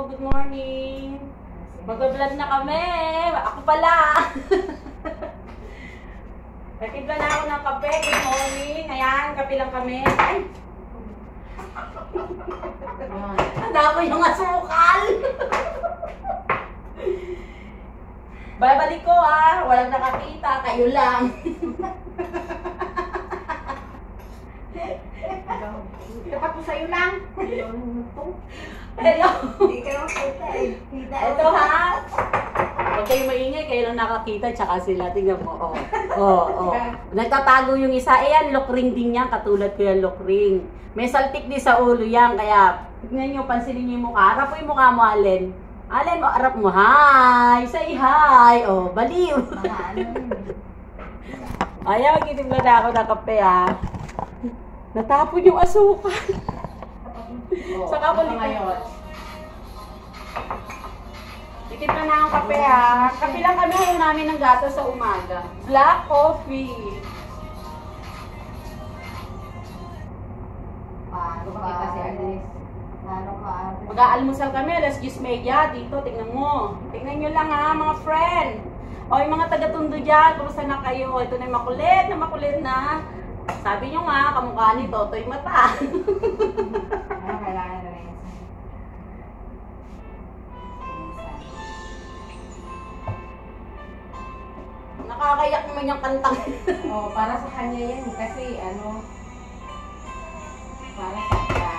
good morning. Mag-vlog na kami. Ako pala. Nagtimpla na ako ng kape. Good morning. Ayan, kape lang kami. Ay! Ang dami yung asukal. Babalik ko ah. Walang nakakita. Kayo lang. Dapat po sa'yo lang. Hello. Hindi ka lang kita eh. Ito ha. Huwag kayong maingay. Kayo lang nakakita. Tsaka sila. Tingnan mo. Oh. Nagtatago yung isa. Ayan, lock ring din yan. Katulad ko yan, lock ring. May saltik din sa ulo yan. Kaya, tignan nyo, pansinin nyo yung mukha. Harap mo yung mukha mo, Allen. Allen, harap mo. Hi! Say hi! Oh, baliw. Ayan, magtitimpla na ako ng kape ha. Natapon yung asukal. Saka po ngayon. Titimpla na ang kape ha. Kape lang kami ngayon namin ng gatas sa umaga. Black coffee. Paano ka si Agnes? Paano ka? Mag-aalmusal kami, alas 10:30 dito. Tignan mo. Tignan nyo lang ha, mga friend. O yung mga taga-Tondo dyan, kumusta na kayo? Ito na yung makulit na. Sabi nyo nga, kamukha ni Totoy Mata. Kailangan na rin. Nakakayak naman yung kantang. Oh, para sa kanya yan kasi para sa kanya.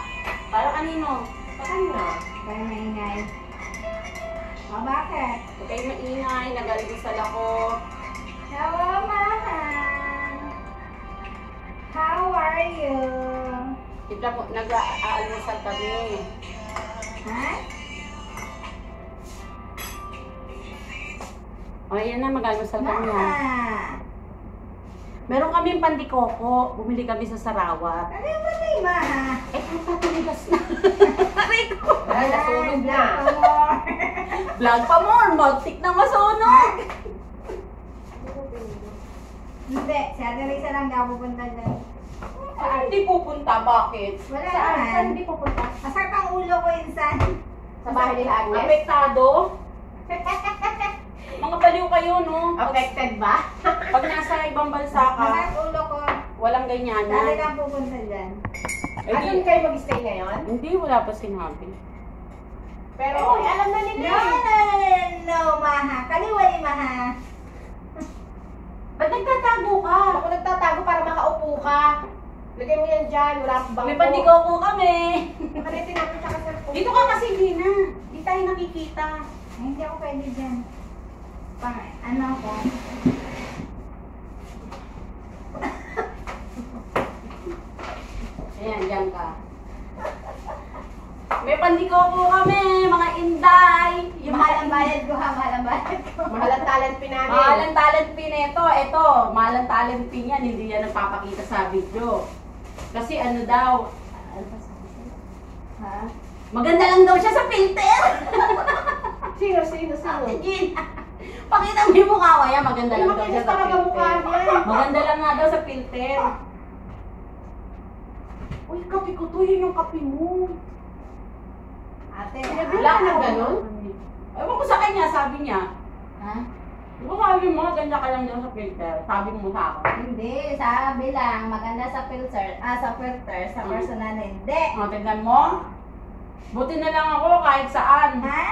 Para kanino? Sa kanya. Kaya maingay. Bakit? Huwag kayo maingay, nag-almusal ako. Hello, Mahan. How are you? Nag-aalmusal kami. Ha? O, ayan na, mag-almusal kami ha. Mahan. Meron kaming pandikoko. Bumili kami sa Sarawat. Ano yung pati, Mahan? Eh, patatuligas na. Aray ko. Ay, nasunog na. Vlog pa more. Magtik na masunog. Hindi, si Ate Risa lang daw pupunta dyan. Saan hindi pupunta? Bakit? Wala Saan naman. hindi pupunta? Masarap ang ulo ko insan. Sa bahay nila Agnes? Apektado? Mga baliw kayo, no? Affected ba? Pag nasa ibang bansa ka, Masarap ulo ko. walang Dali ganyanan. lang pupunta dyan. Eh, Doon kayo mag-stay ngayon? hindi, wala pa sinabi. Pero, alam na nila No, eh. no, Maha. Kaliwali, Maha. Ba't nagtatago ka? Ako nagtatago para makaupo ka. Lagay mo yan dyan, wala akong bangko. May pandikoko kami. Nakalitin natin siya kasi. Dito ka kasi, Lina. Di tayo nakikita. Ay, hindi ako pwede dyan. Ano ako? Ayan, dyan ka. May pandikoko kami, mga inday. Mahal ang bayad ko ha, mahal ang bayad ko. Mahal ang talent namin. Mahalang talent pin ito. Ito, mahalang talent pin yan. Hindi yan nagpapakita sa video. Kasi ano daw, Ha? maganda lang daw siya sa filter. Sino? Jean, pakita mo yung mukha ko yan. Maganda lang daw siya Makinis sa talaga mukha filter. niya. Maganda lang nga daw sa filter. Uy, kape ko to. Yun yung kape mo. Ate, Wala ka ng ganun? Ewan ko sa kanya, sabi niya. Ha? Di ba sabi mo, maganda ka lang daw sa filter. Sabi mo sa akin. Hindi, sabi lang, maganda sa filter, sa personal hindi. O, tignan mo. Buti na lang ako kahit saan. Ha?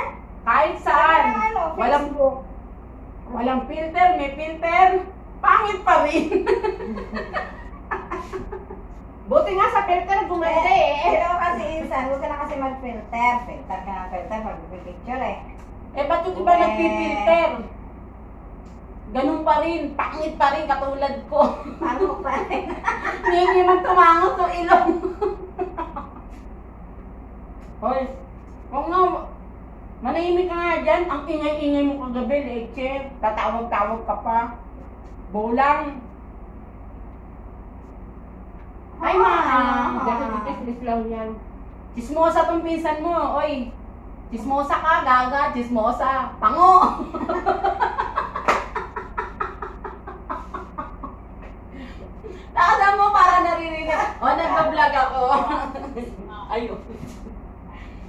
Kahit saan. Ano, Walang, Facebook? walang filter, may filter. Pangit pa rin. Buti nga sa filter gumanda eh. Pero kasi insan, huwag ka na kasi mag-filter. Filter ka ng filter pag picture eh. Eh, ba't yung iba Well. nagpipilter? Ganun pa rin. Pangit pa rin, katulad ko. Paano pa rin? Hindi man tumangot ng ilong. Hoy, kung nga, manahimik ka nga dyan. Ang ingay-ingay mo kagabi, leche. Tatawag-tawag ka pa. Bolang. Ay, ma. Dahil bitis lang yan. Chismosa tong pinsan mo, oy. Chismosa ka, gaga, chismosa. Pango. Takasan mo para naririnig. O, nagbablog ako. Ayun.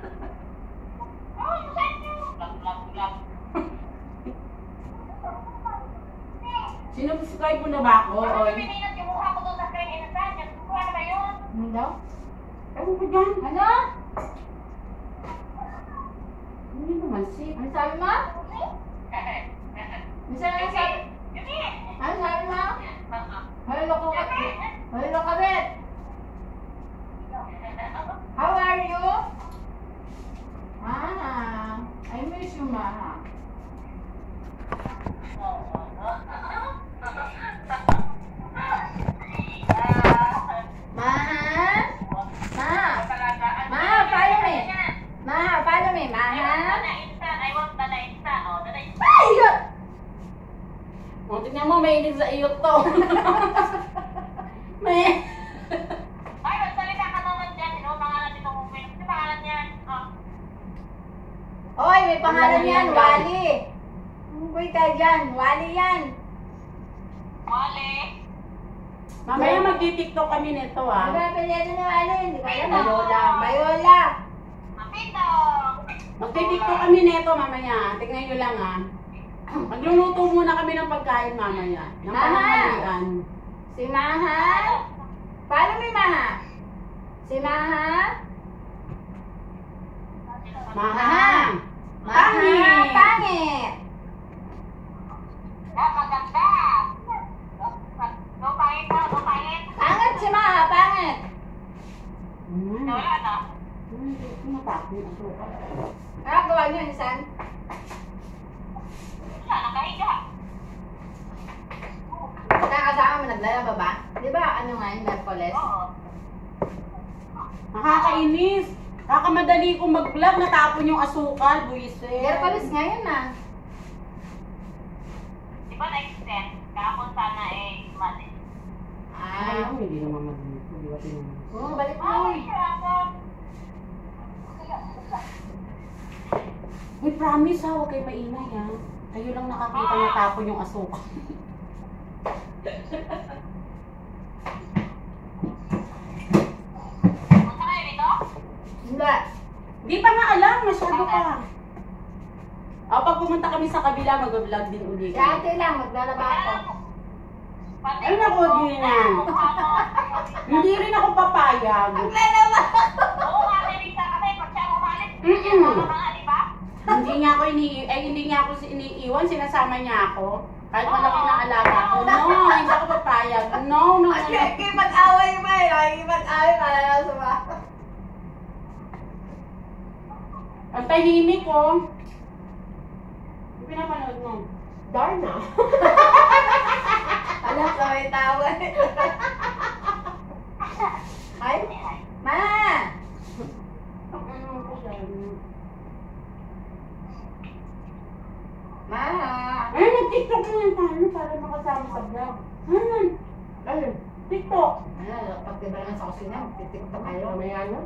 Oh, saan nyo? Vlog. Sinubscribe mo na ba ako? Parang Oy? pininat yung mukha ko doon sa screen. Inasan yan. Kuha na ba yun? Ano daw? Ewan ko dyan. Ano? Hindi naman si. Ano sabi mo? Ano sabi mo? Ano sabi mo? Hello ko ka. Hello ka, Bet. How are you? I miss you, Ma. Ma? Follow me, Ma. Ay, yun! O, tingnan mo, may inig sa iyot to. May... Ay, magsalita ka naman dyan. Sino ang pangalan nito kung may pangalan niyan? Oy, may pangalan Ano yan, yan, Wally. Umukoy ka dyan, Wally yan. Wale. Mamaya magti-tiktok kami nito Ano ah. ba ang apelyido ni Wally? Hindi ko alam. Bayola. Bayola. Mapito. Magti-tiktok kami nito mamaya. Tingnan nyo lang ah. Magluluto muna kami ng pagkain mamaya. Ng Mama! panghalian. Si Maha. Follow me, Maha. Si Maha. Maha! Maha. Pangit. Maganda. No pangit na, no pangit. Pangit si Maha, pangit. Wala na. Hindi ko napakit ang suka. Gawa niyo, Insan. Wala, nakahiga. Nakakasama mo naglalaba ba? Di ba ano nga yung Mercoles? Oo. Nakakainis. Kakamadali kong mag-vlog, natapon yung asukal, buwisit. Mercoles ngayon na. Di ba na-extend? Kahapon sana mali. Ayaw, hindi naman mag-vlog. Hindi ba tinanong? Oo, balik mo. Kahapon. Uy, promise ha, huwag kayo maingay ha. Kayo lang nakakita natapon yung asukal. Punta kayo dito? Hindi. Di pa nga alam, masyado ka. Pag pumunta kami sa kabila, mag-vlog din uli. Si ate lang, maglalaba ako. Pati Ano ako din yan? mukha mo. Hindi rin ako papayag. Maglalaba ako. Oo, Ate Rita, Tama ka nga, di ba? Hindi niya ako iniiwan, sinasama niya ako. Kahit malaki na alaga ko. No, hindi ako papayag. No. Kipag-away ba eh? Kipag-away para lang sa ba? Ang tahimik ko. Yung pinapanood mo. Darna. Alam ko may tawa. Ay? Ma! Ma! Ay, nag-tiktok na lang tayo para makasama sa vlog. Ayun, tiktok. Ano, pagdiba naman sa kusina, titiktok kayo. Mamaya na.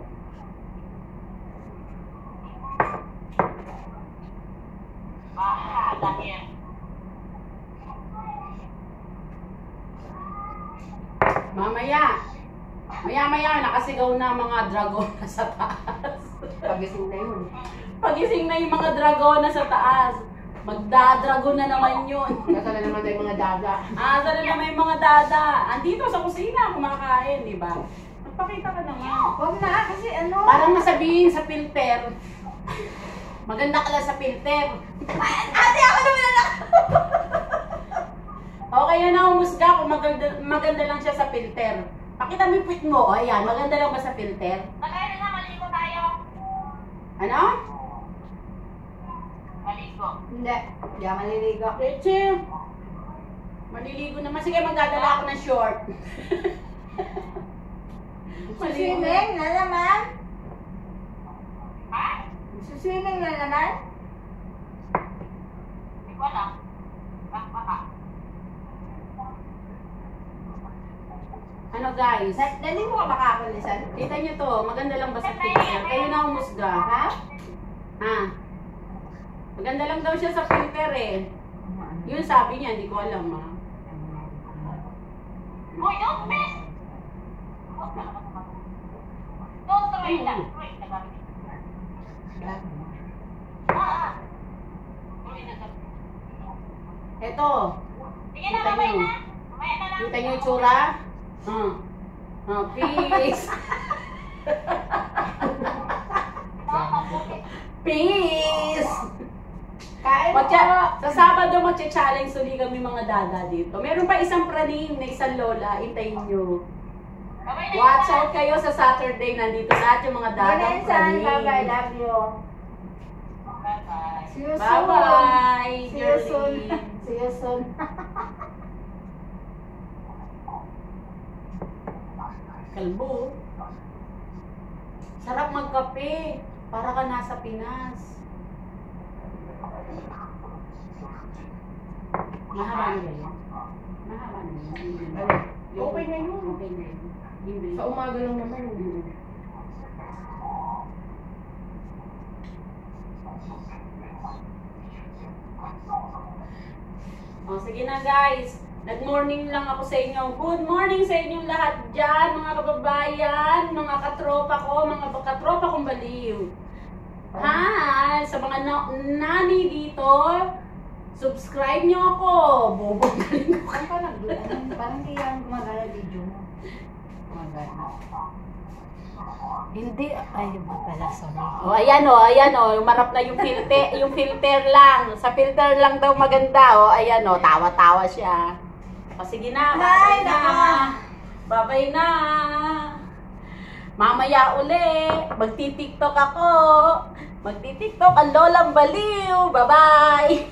Dahil. Maya, nakasigaw na mga dragon na sa taas. Pagising na yun. Pagising na yung mga dragon na sa taas. Magda-dragon na naman yun. Nasa na naman tayo mga daga. Sana naman yung mga dada. Andito sa kusina, kumakain, di ba? Magpakita ka naman. Huwag na, kasi ano? Parang masabihin sa filter. Maganda ka lang sa filter. Ate, ako naman na. Okay na humusga kung maganda lang siya sa filter. Pakita mo yung puwit mo. O, ayan. Maganda lang ba sa filter? Nakain na, maligo tayo. Ano? Maligo. Hindi. Hindi ako maliligo. Leche. Maliligo naman. Sige, magdadala ako ng short. Swimming na naman? Ha? Swimming na naman? Hindi ko alam. Baka. Ano guys? Dali mo ka makakulisan? Kita nyo to. Maganda lang ba sa filter? Kayo na humusga. Ha? Ha? Maganda lang daw siya sa filter eh. Yun sabi niya, hindi ko alam ha. Uy, don't miss! Don't try that. Wait, nagamit. Eto. Sige na, Kita mamaya nyo. na. Mamaya na lang. Kita nyo yung tsura? Peace. Peace. Kain mo. Sa Sabado magche-challenge uli kami mga dada dito. Meron pa isang praning na isang lola. Hintayin nyo. Babay na, Watch Insan. out kayo sa Saturday. Nandito lahat yung mga dadang Insan, praning. bye-bye. Love you. Bye-bye. See you soon. Bye-bye. See you soon. Girlie. See you soon. Kalbo. Sarap magkape. Para ka nasa Pinas. Mahaba na yun. Mahaba na yun. Okay na yun. Okay na yun. Yun na yun. Sa umaga lang naman. O, sige na guys. Good morning lang ako sa inyo. Good morning sa inyong lahat dyan, mga kababayan, mga katropa ko, mga katropa kong baliw. Hi! Sa mga nani dito, subscribe nyo ako. Bobo galing ko. Saan ka parang di yan gumagana video mo. Gumagana. Hindi. Ay, yung pala, sorry. Ayan o, marap na yung filter lang. Sa filter lang daw maganda o. Ayan o, tawa-tawa siya. O sige na, babay na. Babay na. Mamaya uli, magti-tiktok ako. Magti-tiktok ang lolang baliw. Bye-bye.